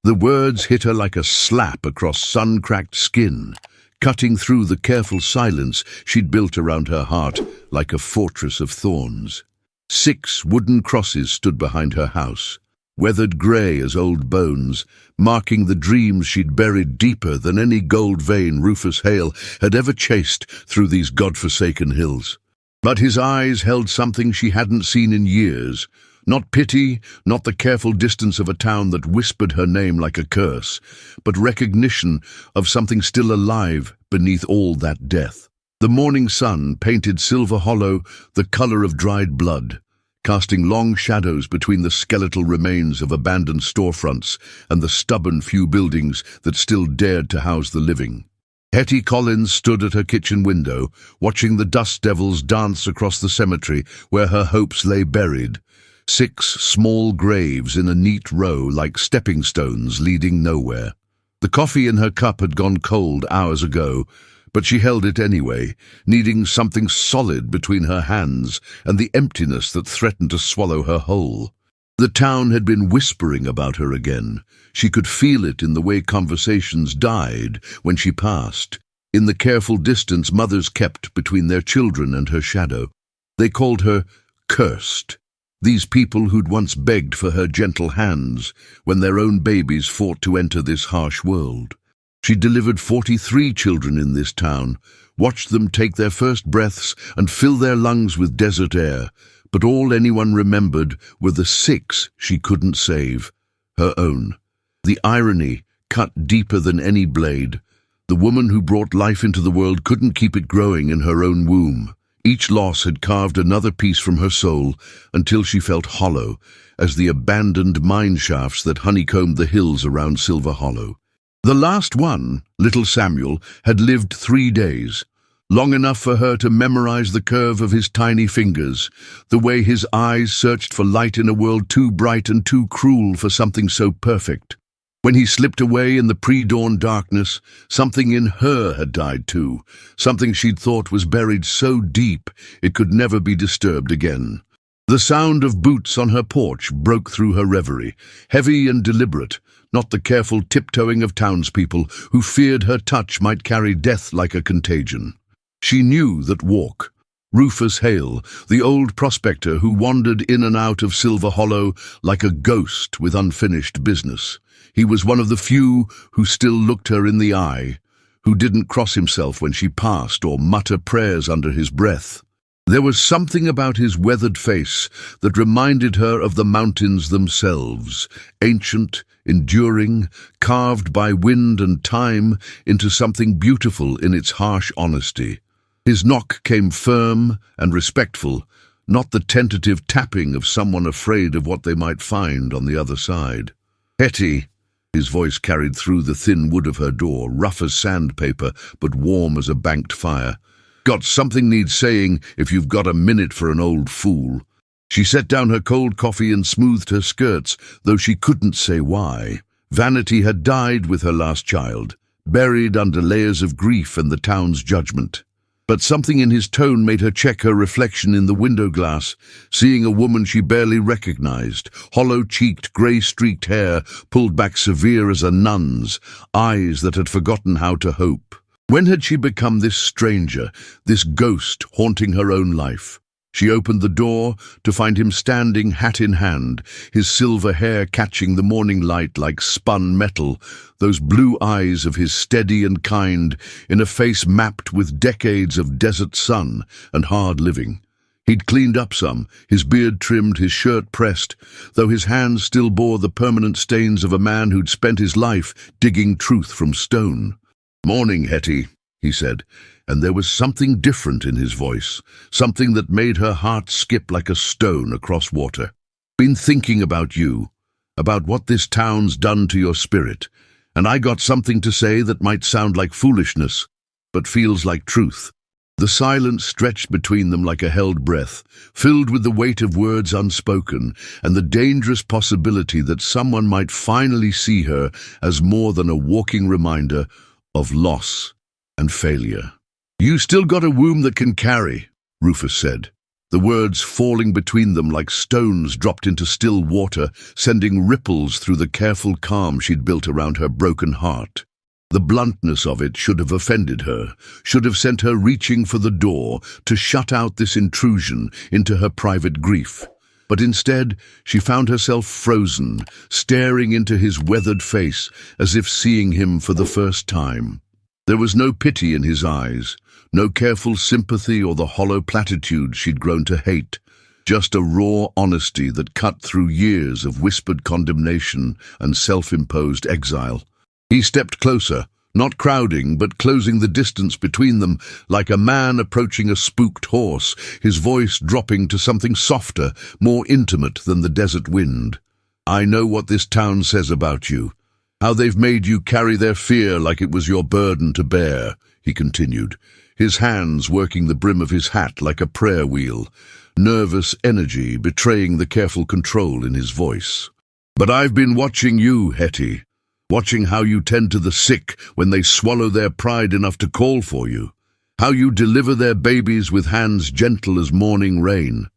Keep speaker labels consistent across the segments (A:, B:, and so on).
A: The words hit her like a slap across sun-cracked skin, cutting through the careful silence she'd built around her heart like a fortress of thorns. 6 wooden crosses stood behind her house, weathered grey as old bones, marking the dreams she'd buried deeper than any gold vein Rufus Hale had ever chased through these godforsaken hills. But his eyes held something she hadn't seen in years. Not pity, not the careful distance of a town that whispered her name like a curse, but recognition of something still alive beneath all that death. The morning sun painted Silver Hollow the color of dried blood, casting long shadows between the skeletal remains of abandoned storefronts and the stubborn few buildings that still dared to house the living. Hetty Collins stood at her kitchen window, watching the dust devils dance across the cemetery where her hopes lay buried. 6 small graves in a neat row like stepping stones leading nowhere. The coffee in her cup had gone cold hours ago, but she held it anyway, needing something solid between her hands and the emptiness that threatened to swallow her whole. The town had been whispering about her again. She could feel it in the way conversations died when she passed, in the careful distance mothers kept between their children and her shadow. They called her cursed. These people who'd once begged for her gentle hands when their own babies fought to enter this harsh world. She delivered 43 children in this town, watched them take their first breaths and fill their lungs with desert air, but all anyone remembered were the 6 she couldn't save, her own. The irony cut deeper than any blade. The woman who brought life into the world couldn't keep it growing in her own womb. Each loss had carved another piece from her soul until she felt hollow as the abandoned mine shafts that honeycombed the hills around Silver Hollow. The last one, little Samuel, had lived 3 days, long enough for her to memorize the curve of his tiny fingers, the way his eyes searched for light in a world too bright and too cruel for something so perfect. When he slipped away in the pre-dawn darkness, something in her had died too, something she'd thought was buried so deep it could never be disturbed again. The sound of boots on her porch broke through her reverie, heavy and deliberate, not the careful tiptoeing of townspeople who feared her touch might carry death like a contagion. She knew that walk. Rufus Hale, the old prospector who wandered in and out of Silver Hollow like a ghost with unfinished business. He was one of the few who still looked her in the eye, who didn't cross himself when she passed or mutter prayers under his breath. There was something about his weathered face that reminded her of the mountains themselves, ancient, enduring, carved by wind and time into something beautiful in its harsh honesty. His knock came firm and respectful, not the tentative tapping of someone afraid of what they might find on the other side. "Hetty," his voice carried through the thin wood of her door, rough as sandpaper but warm as a banked fire. "Got something needs saying if you've got a minute for an old fool." She set down her cold coffee and smoothed her skirts, though she couldn't say why. Vanity had died with her last child, buried under layers of grief and the town's judgment. But something in his tone made her check her reflection in the window glass, seeing a woman she barely recognized, hollow-cheeked, grey-streaked hair pulled back severe as a nun's, eyes that had forgotten how to hope. When had she become this stranger, this ghost haunting her own life? She opened the door to find him standing hat in hand, his silver hair catching the morning light like spun metal, those blue eyes of his steady and kind in a face mapped with decades of desert sun and hard living. He'd cleaned up some, his beard trimmed, his shirt pressed, though his hands still bore the permanent stains of a man who'd spent his life digging truth from stone. "Morning, Hetty," he said, and there was something different in his voice, something that made her heart skip like a stone across water. "Been thinking about you, about what this town's done to your spirit, and I got something to say that might sound like foolishness, but feels like truth." The silence stretched between them like a held breath, filled with the weight of words unspoken and the dangerous possibility that someone might finally see her as more than a walking reminder of loss and failure. "You still got a womb that can carry," Rufus said. the words falling between them like stones dropped into still water, sending ripples through the careful calm she'd built around her broken heart. The bluntness of it should have offended her, should have sent her reaching for the door to shut out this intrusion into her private grief. But instead, she found herself frozen, staring into his weathered face as if seeing him for the first time. There was no pity in his eyes, no careful sympathy or the hollow platitudes she'd grown to hate, just a raw honesty that cut through years of whispered condemnation and self-imposed exile. He stepped closer, not crowding, but closing the distance between them like a man approaching a spooked horse, his voice dropping to something softer, more intimate than the desert wind. "I know what this town says about you, how they've made you carry their fear like it was your burden to bear," he continued, his hands working the brim of his hat like a prayer wheel, nervous energy betraying the careful control in his voice. "But I've been watching you, Hetty. Watching how you tend to the sick when they swallow their pride enough to call for you. How you deliver their babies with hands gentle as morning rain.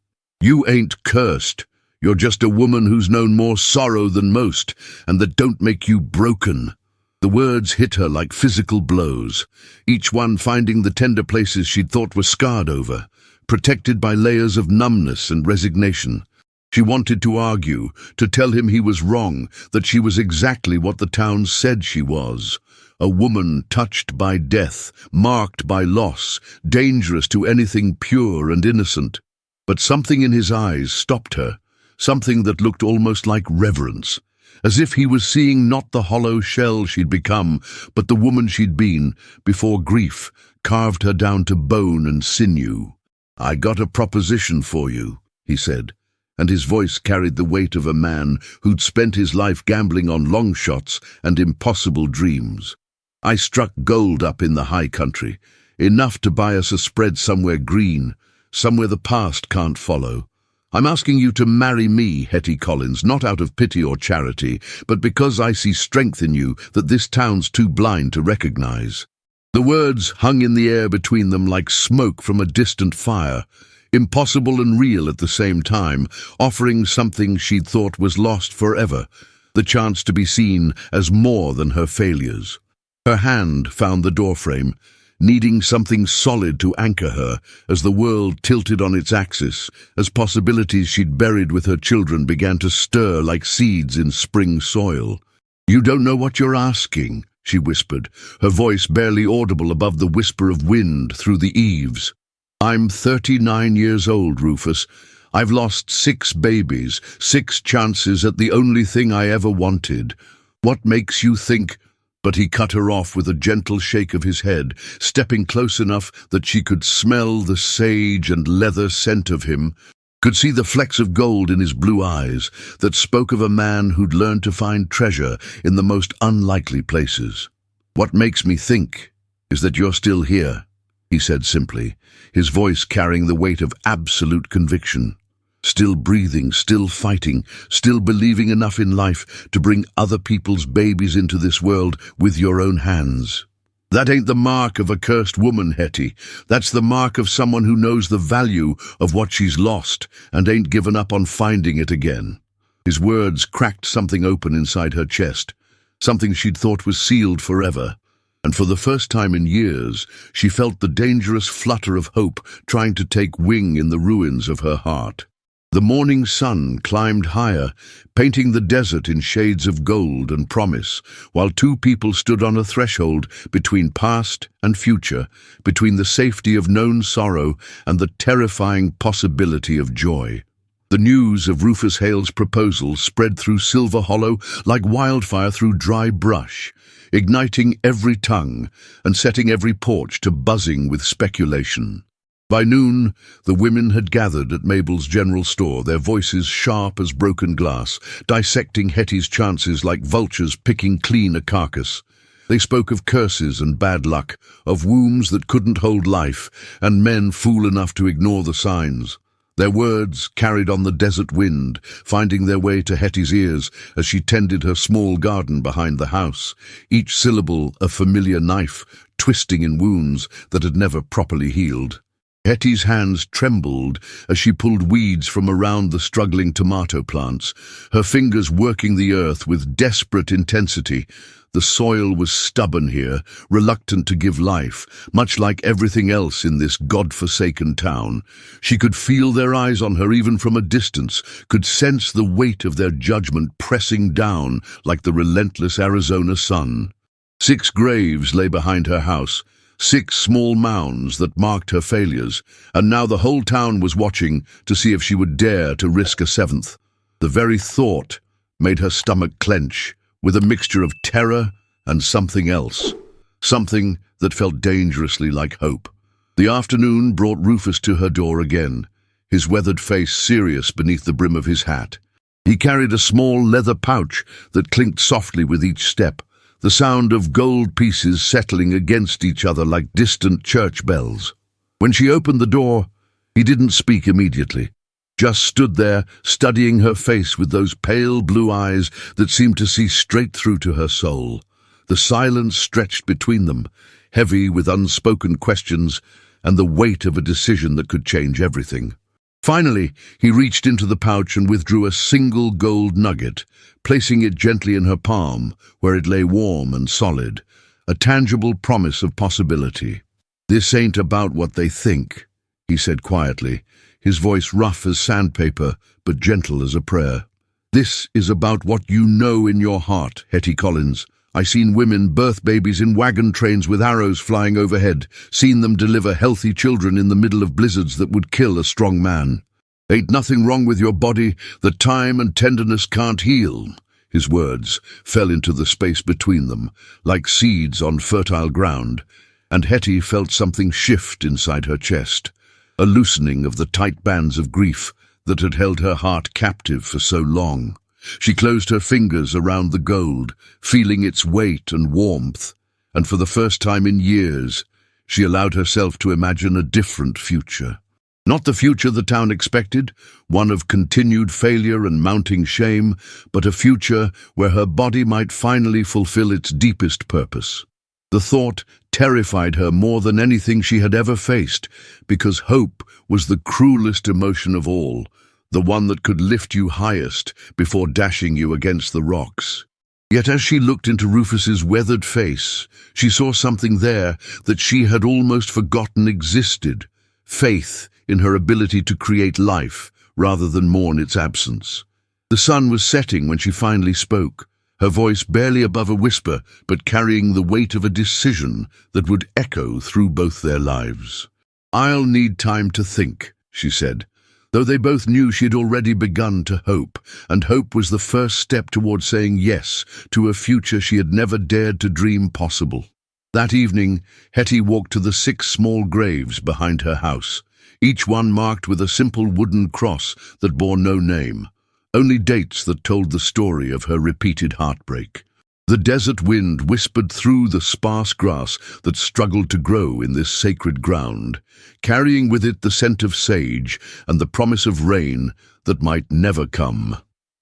A: You ain't cursed. You're just a woman who's known more sorrow than most, and that don't make you broken." The words hit her like physical blows, each one finding the tender places she'd thought were scarred over, protected by layers of numbness and resignation. She wanted to argue, to tell him he was wrong, that she was exactly what the town said she was. A woman touched by death, marked by loss, dangerous to anything pure and innocent. But something in his eyes stopped her, something that looked almost like reverence, as if he was seeing not the hollow shell she'd become, but the woman she'd been, before grief carved her down to bone and sinew. "I got a proposition for you," he said, and his voice carried the weight of a man who'd spent his life gambling on long shots and impossible dreams. "I struck gold up in the high country, enough to buy us a spread somewhere green, somewhere the past can't follow. I'm asking you to marry me, Hetty Collins, not out of pity or charity, but because I see strength in you that this town's too blind to recognize." The words hung in the air between them like smoke from a distant fire, impossible and real at the same time, offering something she'd thought was lost forever, the chance to be seen as more than her failures. Her hand found the doorframe, needing something solid to anchor her as the world tilted on its axis, as possibilities she'd buried with her children began to stir like seeds in spring soil. "You don't know what you're asking," she whispered, her voice barely audible above the whisper of wind through the eaves. "I'm 39 years old, Rufus. I've lost 6 babies, 6 chances at the only thing I ever wanted. What makes you think—" But he cut her off with a gentle shake of his head, stepping close enough that she could smell the sage and leather scent of him, could see the flecks of gold in his blue eyes that spoke of a man who'd learned to find treasure in the most unlikely places. "What makes me think is that you're still here," he said simply, his voice carrying the weight of absolute conviction. "Still breathing, still fighting, still believing enough in life to bring other people's babies into this world with your own hands. That ain't the mark of a cursed woman, Hetty. That's the mark of someone who knows the value of what she's lost and ain't given up on finding it again." His words cracked something open inside her chest, something she'd thought was sealed forever. And for the first time in years, she felt the dangerous flutter of hope trying to take wing in the ruins of her heart. The morning sun climbed higher, painting the desert in shades of gold and promise, while 2 people stood on a threshold between past and future, between the safety of known sorrow and the terrifying possibility of joy. The news of Rufus Hale's proposal spread through Silver Hollow like wildfire through dry brush, igniting every tongue and setting every porch to buzzing with speculation. By noon, the women had gathered at Mabel's general store, their voices sharp as broken glass, dissecting Hetty's chances like vultures picking clean a carcass. They spoke of curses and bad luck, of wombs that couldn't hold life, and men fool enough to ignore the signs. Their words carried on the desert wind, finding their way to Hetty's ears as she tended her small garden behind the house, each syllable a familiar knife, twisting in wounds that had never properly healed. Hetty's hands trembled as she pulled weeds from around the struggling tomato plants, her fingers working the earth with desperate intensity. The soil was stubborn here, reluctant to give life, much like everything else in this God-forsaken town. She could feel their eyes on her even from a distance, could sense the weight of their judgment pressing down like the relentless Arizona sun. 6 graves lay behind her house, 6 small mounds that marked her failures, and now the whole town was watching to see if she would dare to risk a 7th. The very thought made her stomach clench, with a mixture of terror and something else, something that felt dangerously like hope. The afternoon brought Rufus to her door again, his weathered face serious beneath the brim of his hat. He carried a small leather pouch that clinked softly with each step, the sound of gold pieces settling against each other like distant church bells. When she opened the door, he didn't speak immediately, just stood there studying her face with those pale blue eyes that seemed to see straight through to her soul. The silence stretched between them, heavy with unspoken questions and the weight of a decision that could change everything. Finally, he reached into the pouch and withdrew a single gold nugget, placing it gently in her palm, where it lay warm and solid, a tangible promise of possibility. "This ain't about what they think," he said quietly, his voice rough as sandpaper, but gentle as a prayer. "This is about what you know in your heart, Hetty Collins. I seen women birth babies in wagon trains with arrows flying overhead, seen them deliver healthy children in the middle of blizzards that would kill a strong man. Ain't nothing wrong with your body that time and tenderness can't heal." His words fell into the space between them, like seeds on fertile ground, and Hetty felt something shift inside her chest, a loosening of the tight bands of grief that had held her heart captive for so long. She closed her fingers around the gold, feeling its weight and warmth, and for the first time in years, she allowed herself to imagine a different future. Not the future the town expected, one of continued failure and mounting shame, but a future where her body might finally fulfill its deepest purpose. The thought terrified her more than anything she had ever faced, because hope was the cruelest emotion of all, the one that could lift you highest before dashing you against the rocks. Yet as she looked into Rufus's weathered face, she saw something there that she had almost forgotten existed, faith in her ability to create life rather than mourn its absence. The sun was setting when she finally spoke, her voice barely above a whisper, but carrying the weight of a decision that would echo through both their lives. "I'll need time to think," she said, though they both knew she had already begun to hope, and hope was the first step toward saying yes to a future she had never dared to dream possible. That evening, Hetty walked to the 6 small graves behind her house, each one marked with a simple wooden cross that bore no name, only dates that told the story of her repeated heartbreak. The desert wind whispered through the sparse grass that struggled to grow in this sacred ground, carrying with it the scent of sage and the promise of rain that might never come.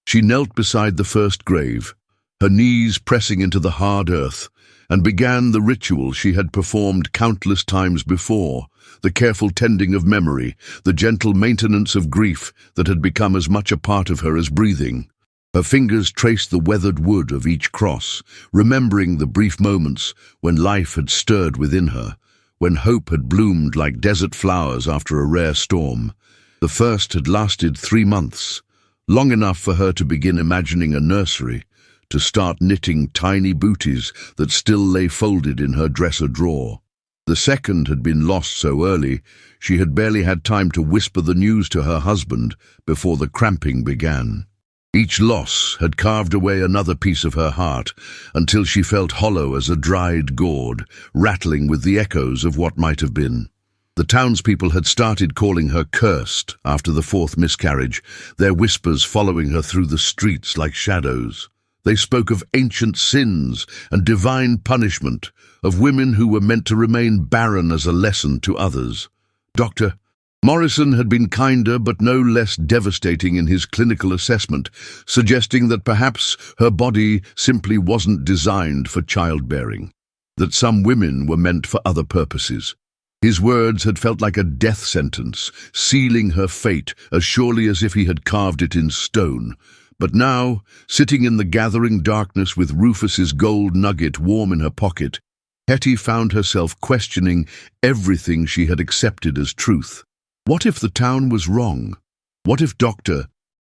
A: She knelt beside the first grave, her knees pressing into the hard earth, and began the ritual she had performed countless times before, the careful tending of memory, the gentle maintenance of grief that had become as much a part of her as breathing. Her fingers traced the weathered wood of each cross, remembering the brief moments when life had stirred within her, when hope had bloomed like desert flowers after a rare storm. The first had lasted 3 months, long enough for her to begin imagining a nursery, to start knitting tiny booties that still lay folded in her dresser drawer. The second had been lost so early, she had barely had time to whisper the news to her husband before the cramping began. Each loss had carved away another piece of her heart, until she felt hollow as a dried gourd, rattling with the echoes of what might have been. The townspeople had started calling her cursed after the 4th miscarriage, their whispers following her through the streets like shadows. They spoke of ancient sins and divine punishment, of women who were meant to remain barren as a lesson to others. Dr. Morrison had been kinder but no less devastating in his clinical assessment, suggesting that perhaps her body simply wasn't designed for childbearing, that some women were meant for other purposes. His words had felt like a death sentence, sealing her fate as surely as if he had carved it in stone. But now, sitting in the gathering darkness with Rufus's gold nugget warm in her pocket, Hetty found herself questioning everything she had accepted as truth. What if the town was wrong? What if Dr.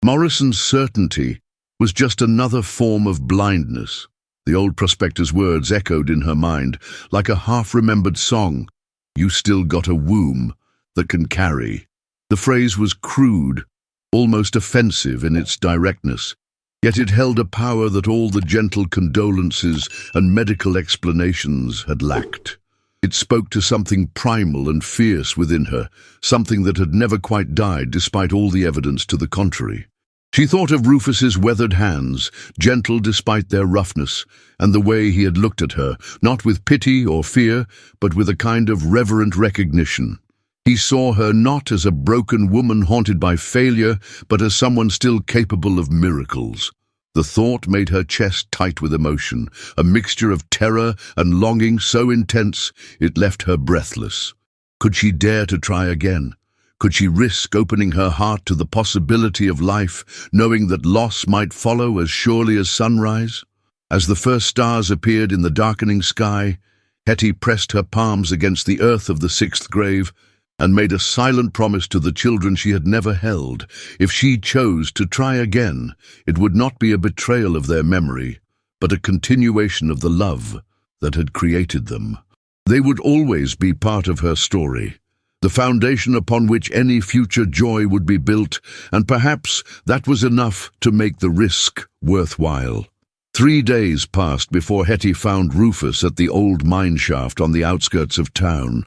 A: Morrison's certainty was just another form of blindness? The old prospector's words echoed in her mind like a half-remembered song. "You still got a womb that can carry." The phrase was crude, almost offensive in its directness, yet it held a power that all the gentle condolences and medical explanations had lacked. It spoke to something primal and fierce within her, something that had never quite died despite all the evidence to the contrary. She thought of Rufus's weathered hands, gentle despite their roughness, and the way he had looked at her, not with pity or fear, but with a kind of reverent recognition. He saw her not as a broken woman haunted by failure, but as someone still capable of miracles. The thought made her chest tight with emotion, a mixture of terror and longing so intense it left her breathless. Could she dare to try again? Could she risk opening her heart to the possibility of life, knowing that loss might follow as surely as sunrise? As the first stars appeared in the darkening sky, Hetty pressed her palms against the earth of the sixth grave and made a silent promise to the children she had never held. If she chose to try again, it would not be a betrayal of their memory, but a continuation of the love that had created them. They would always be part of her story, the foundation upon which any future joy would be built, and perhaps that was enough to make the risk worthwhile. 3 days passed before Hetty found Rufus at the old mine shaft on the outskirts of town,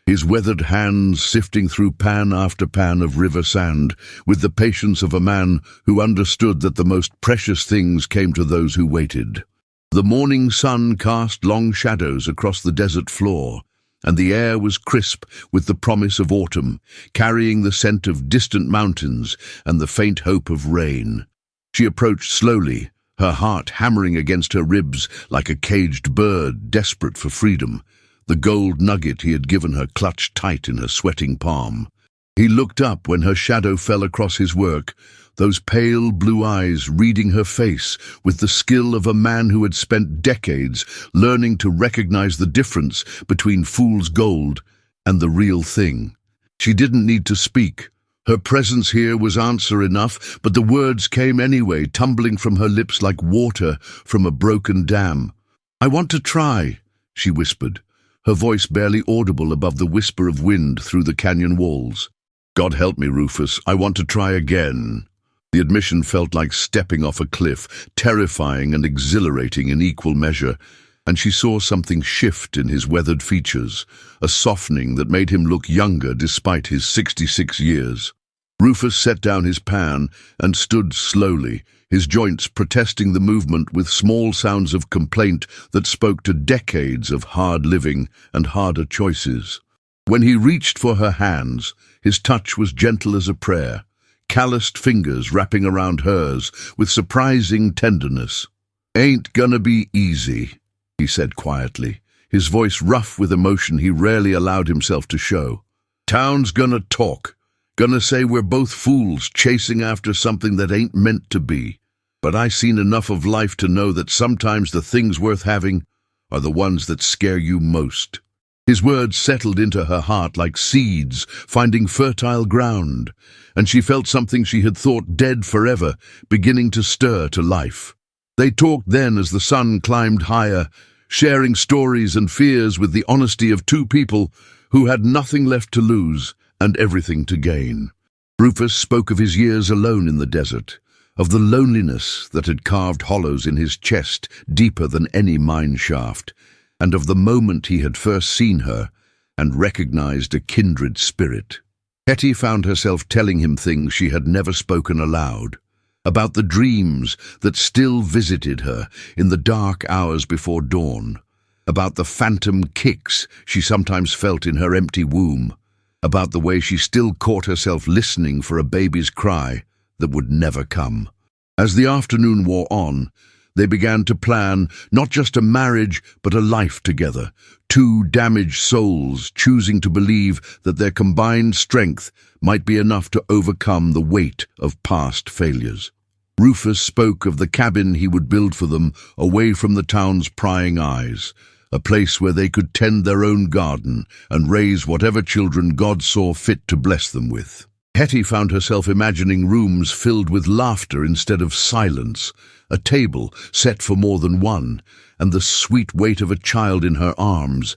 A: his weathered hands sifting through pan after pan of river sand, with the patience of a man who understood that the most precious things came to those who waited. The morning sun cast long shadows across the desert floor, and the air was crisp with the promise of autumn, carrying the scent of distant mountains and the faint hope of rain. She approached slowly, her heart hammering against her ribs like a caged bird desperate for freedom, the gold nugget he had given her clutched tight in her sweating palm. He looked up when her shadow fell across his work, those pale blue eyes reading her face with the skill of a man who had spent decades learning to recognize the difference between fool's gold and the real thing. She didn't need to speak. Her presence here was answer enough, but the words came anyway, tumbling from her lips like water from a broken dam. "I want to try," she whispered, her voice barely audible above the whisper of wind through the canyon walls. "God help me, Rufus, I want to try again." The admission felt like stepping off a cliff, terrifying and exhilarating in equal measure, and she saw something shift in his weathered features, a softening that made him look younger despite his 66 years. Rufus set down his pan and stood slowly, his joints protesting the movement with small sounds of complaint that spoke to decades of hard living and harder choices. When he reached for her hands, his touch was gentle as a prayer, calloused fingers wrapping around hers with surprising tenderness. "Ain't gonna be easy," he said quietly, his voice rough with emotion he rarely allowed himself to show. "Town's gonna talk, gonna say we're both fools chasing after something that ain't meant to be. But I seen enough of life to know that sometimes the things worth having are the ones that scare you most." His words settled into her heart like seeds finding fertile ground, and she felt something she had thought dead forever beginning to stir to life. They talked then as the sun climbed higher, sharing stories and fears with the honesty of two people who had nothing left to lose and everything to gain. Rufus spoke of his years alone in the desert, of the loneliness that had carved hollows in his chest deeper than any mine shaft, and of the moment he had first seen her and recognized a kindred spirit. Hetty found herself telling him things she had never spoken aloud, about the dreams that still visited her in the dark hours before dawn, about the phantom kicks she sometimes felt in her empty womb, about the way she still caught herself listening for a baby's cry that would never come. As the afternoon wore on, They began to plan not just a marriage, but a life together. Two damaged souls choosing to believe that their combined strength might be enough to overcome the weight of past failures. Rufus spoke of the cabin he would build for them away from the town's prying eyes, a place where they could tend their own garden and raise whatever children God saw fit to bless them with. Hetty found herself imagining rooms filled with laughter instead of silence, a table set for more than one, and the sweet weight of a child in her arms,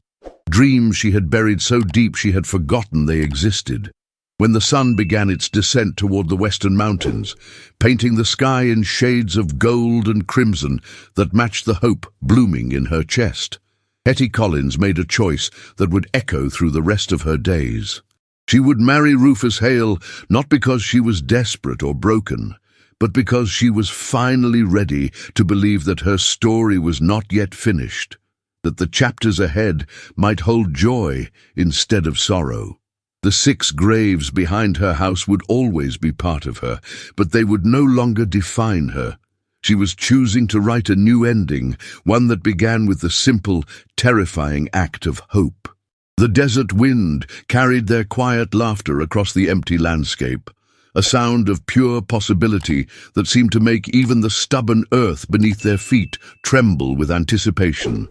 A: dreams she had buried so deep she had forgotten they existed. When the sun began its descent toward the western mountains, painting the sky in shades of gold and crimson that matched the hope blooming in her chest, Hetty Collins made a choice that would echo through the rest of her days. She would marry Rufus Hale not because she was desperate or broken, but because she was finally ready to believe that her story was not yet finished, that the chapters ahead might hold joy instead of sorrow. The 6 graves behind her house would always be part of her, but they would no longer define her. She was choosing to write a new ending, one that began with the simple, terrifying act of hope. The desert wind carried their quiet laughter across the empty landscape, a sound of pure possibility that seemed to make even the stubborn earth beneath their feet tremble with anticipation.